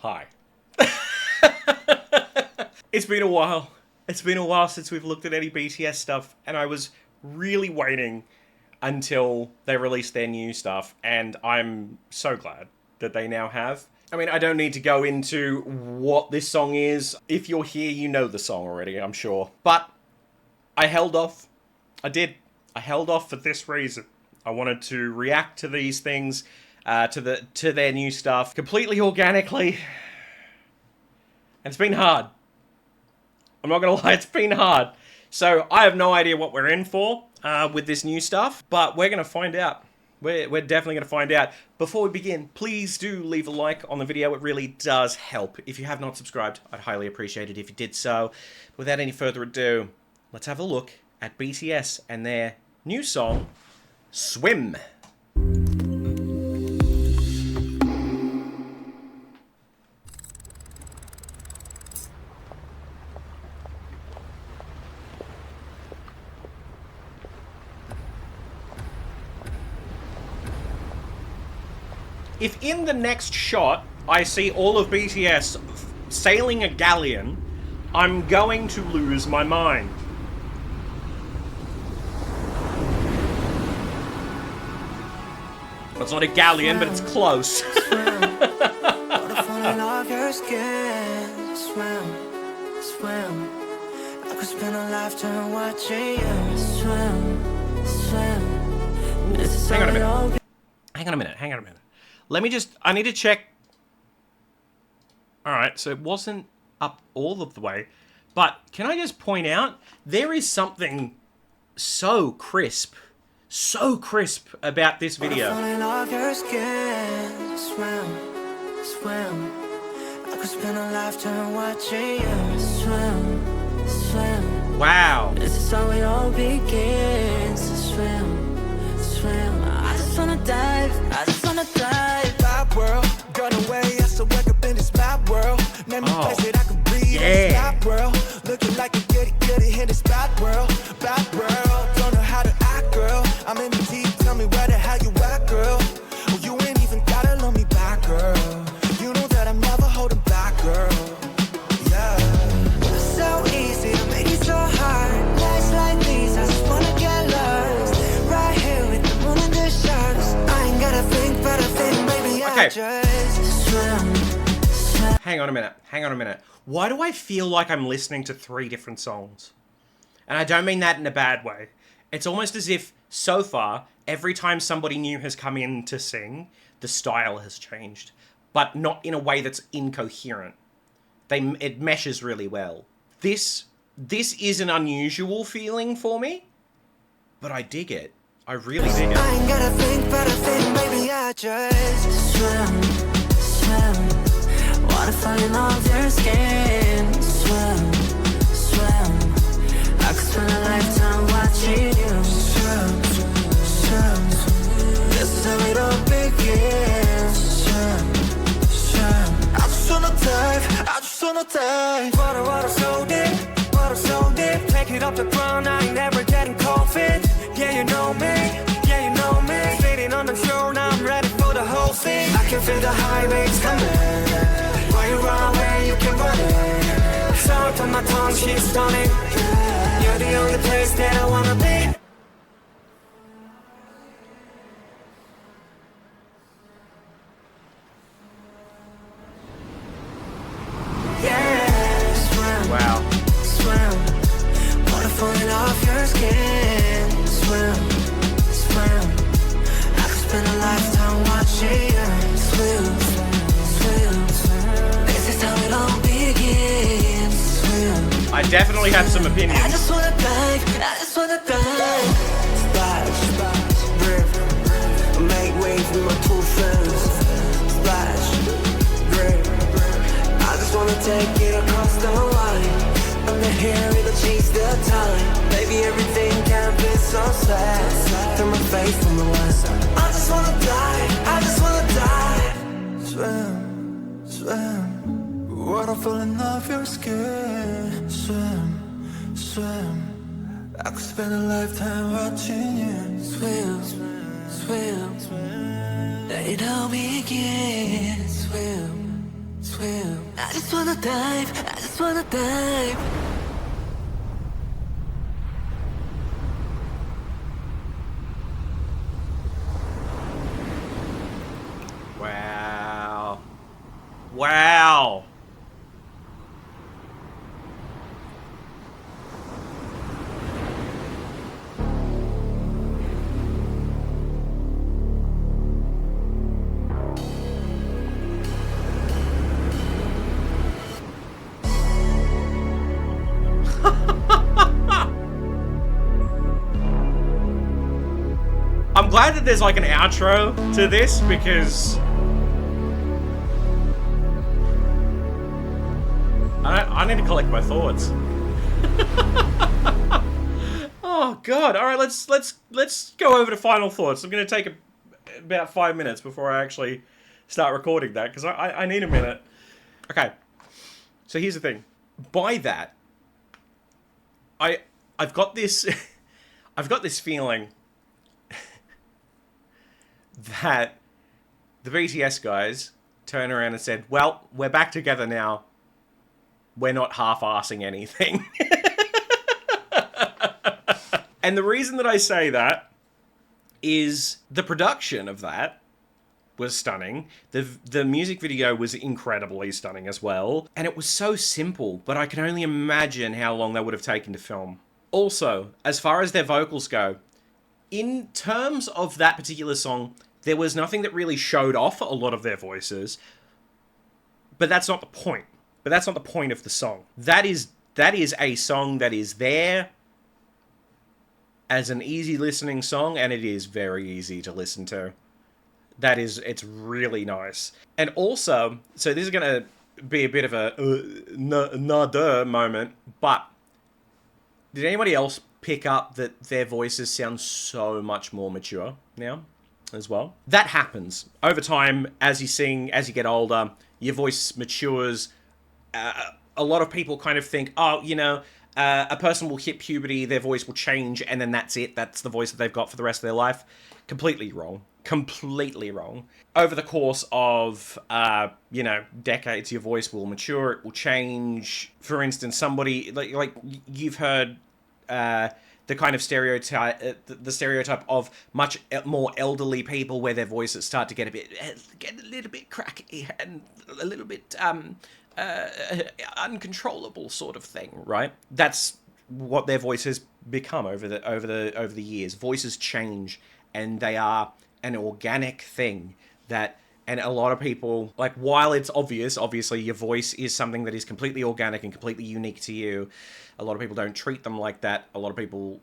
Hi. It's been a while. It's been a while since we've looked at any BTS stuff, and I was really waiting until they released their new stuff, and I'm so glad that they now have. I mean, I don't need to go into what this song is. If you're here, you know the song already, I'm sure. But I held off. I did. I held off for this reason. I wanted to react to these things, to their new stuff, completely organically. And it's been hard. I'm not gonna lie, it's been hard. So I have no idea what we're in for with this new stuff, but we're gonna find out. We're definitely gonna find out. Before we begin, please do leave a like on the video. It really does help. If you have not subscribed, I'd highly appreciate it if you did so. Without any further ado, let's have a look at BTS and their new song, Swim. If in the next shot I see all of BTS sailing a galleon, I'm going to lose my mind. Well, it's not a galleon, but it's close. Hang on a minute. Hang on a minute. Let me just, I need to check. Alright, so it wasn't up all of the way. But can I just point out, there is something so crisp about this video. Wow. This is how it all begins. Swim. I just wanna dive. Bad world, got away. I still wake up in this bad world. Name me place that I can breathe in this bad world. Looking like a goody in this bad world. Don't know how to act, girl. I'm in the deep. Tell me where the hell you at, girl. Oh, you ain't even gotta love me back, girl. You know that I'm never holding back, girl. Yeah. It's so easy to make it so hard. Nights like these, I just wanna get lost. Right here with the moon and the stars. I ain't gotta think, but I think maybe I just swim. Hang on a minute. Why do I feel like I'm listening to 3 different songs? And I don't mean that in a bad way. It's almost as if, so far, every time somebody new has come in to sing, the style has changed. But not in a way that's incoherent. It meshes really well. This is an unusual feeling for me, but I dig it. I really dig it. I ain't gotta think, but I think maybe I just swim. Wanna fall in love your skin. Swim. I could spend a lifetime watching you. Swim. This is how it all begins. Swim. I just wanna dive. Water so deep. Take it off the ground, I ain't never getting cold feet. Yeah, you know me. Sitting on the shore, now I'm ready for the whole thing. I can feel the high waves coming. While you run away, you can run it. Salt on my tongue, she's stunning. You're the only place that I wanna be. Yeah, swim. Wow. Water falling off your skin. Swim. I could spend a lifetime watching you. Swim. This is how it all begins. Swim. I definitely have some opinions. I just wanna dive. Splash, river. Make waves with my 2 friends. Splash, river. I just wanna take it across the line. I'm the hair, it'll change the time. Baby, everything can be so sad. Through my face from the west. I just wanna dive. Swim. Water falling off your skin. Swim. I could spend a lifetime watching you. Swim. It all begins. Swim. I just wanna dive, I just wanna dive. Wow. Wow. I'm glad that there's like an outro to this because I need to collect my thoughts. Oh god! All right, let's go over to final thoughts. I'm gonna take about 5 minutes before I actually start recording that because I need a minute. Okay, so here's the thing. By that, I I've got this I've got this feeling that the BTS guys turned around and said, "Well, we're back together now. We're not half-assing anything." And the reason that I say that is the production of that was stunning. The music video was incredibly stunning as well. And it was so simple, but I can only imagine how long that would have taken to film. Also, as far as their vocals go, in terms of that particular song, there was nothing that really showed off a lot of their voices. But that's not the point. But that's not the point of the song. That is a song that is there as an easy listening song, and it is very easy to listen to. It's really nice. And also, so this is going to be a bit of a nada moment, but did anybody else pick up that their voices sound so much more mature now as well? That happens. Over time, as you sing, as you get older, your voice matures. A lot of people kind of think, oh, a person will hit puberty, their voice will change, and then that's it. That's the voice that they've got for the rest of their life. Completely wrong. Completely wrong. Over the course of, decades, your voice will mature, it will change. For instance, somebody, like you've heard the kind of stereotype, the stereotype of much more elderly people where their voices start to get a little bit cracky and a little bit, uncontrollable sort of thing, right? That's what their voices become over the years. Voices change, and they are an organic thing that. And a lot of people, like, while it's obviously your voice is something that is completely organic and completely unique to you, a lot of people don't treat them like that. A lot of people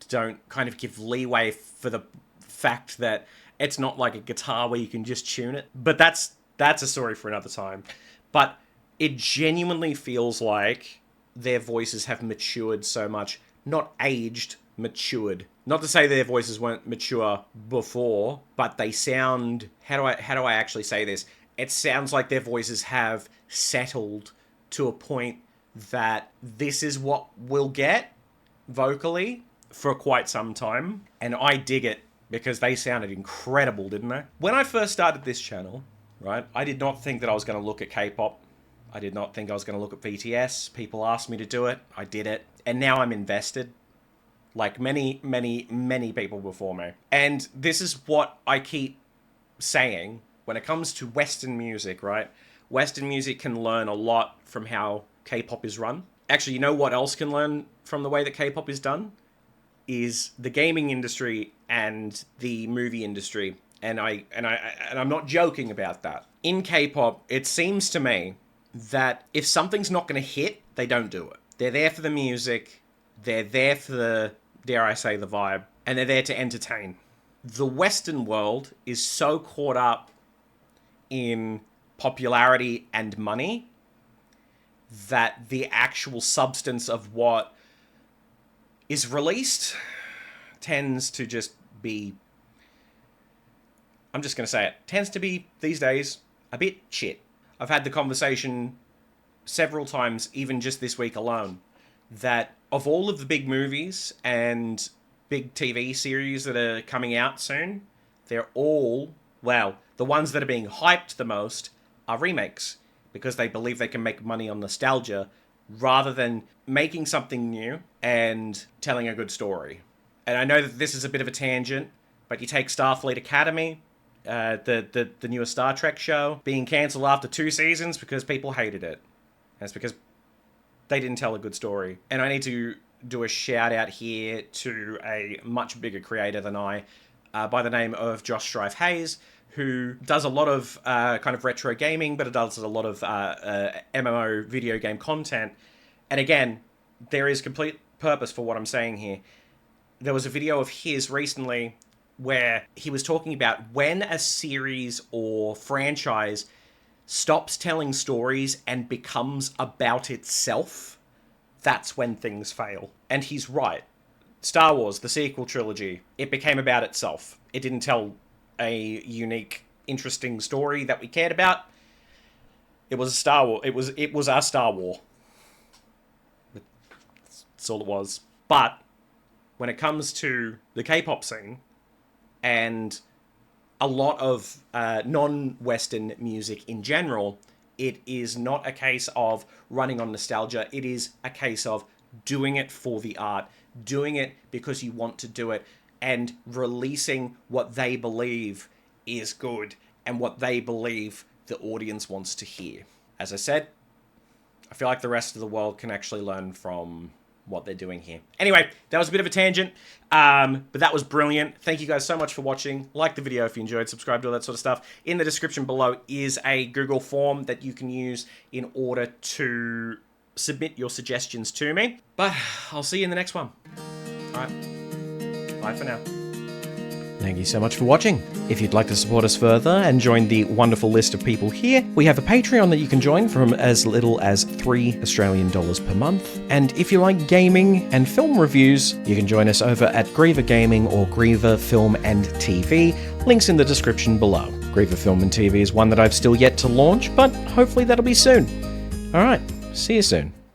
don't kind of give leeway for the fact that it's not like a guitar where you can just tune it. But that's a story for another time. But it genuinely feels like their voices have matured so much. Not aged, matured. Not to say their voices weren't mature before, but they sound... How do I actually say this? It sounds like their voices have settled to a point that this is what we'll get vocally for quite some time. And I dig it because they sounded incredible, didn't they? When I first started this channel, right, I did not think that I was going to look at K-pop. I did not think I was going to look at BTS. People asked me to do it. I did it. And now I'm invested. Like many, many, many people before me. And this is what I keep saying when it comes to Western music, right? Western music can learn a lot from how K-pop is run. Actually, you know what else can learn from the way that K-pop is done? Is the gaming industry and the movie industry. And I'm not joking about that. In K-pop, it seems to me that if something's not going to hit, they don't do it. They're there for the music. They're there for the, dare I say, the vibe. And they're there to entertain. The Western world is so caught up in popularity and money that the actual substance of what is released tends to just be... I'm just going to say it. Tends to be, these days, a bit shit. I've had the conversation several times, even just this week alone, that of all of the big movies and big TV series that are coming out soon, they're all, well, the ones that are being hyped the most are remakes. because they believe they can make money on nostalgia rather than making something new and telling a good story. And I know that this is a bit of a tangent, but you take Starfleet Academy, the newer Star Trek show, being cancelled after 2 seasons because people hated it. And it's because they didn't tell a good story. And I need to do a shout out here to a much bigger creator than I, by the name of Josh Strife-Hayes, who does a lot of kind of retro gaming, but it does a lot of MMO video game content. And again, there is complete purpose for what I'm saying here. There was a video of his recently where he was talking about when a series or franchise stops telling stories and becomes about itself, that's when things fail. And he's right. Star Wars, the sequel trilogy, it became about itself. It didn't tell a unique, interesting story that we cared about. It was a Star War. It was our Star War. That's all it was. But when it comes to the K-pop scene and a lot of non-Western music in general, it is not a case of running on nostalgia. It is a case of doing it for the art, doing it because you want to do it, and releasing what they believe is good and what they believe the audience wants to hear. As I said, I feel like the rest of the world can actually learn from what they're doing here. Anyway, that was a bit of a tangent, but that was brilliant. Thank you guys so much for watching. Like the video if you enjoyed, subscribe to all that sort of stuff. In the description below is a Google form that you can use in order to submit your suggestions to me. But I'll see you in the next one. All right, bye for now. Thank you so much for watching. If you'd like to support us further and join the wonderful list of people here, we have a Patreon that you can join from as little as $3 Australian per month. And if you like gaming and film reviews, you can join us over at Griever Gaming or Griever Film and TV. Links in the description below. Griever Film and TV is one that I've still yet to launch, but hopefully that'll be soon. Alright, see you soon.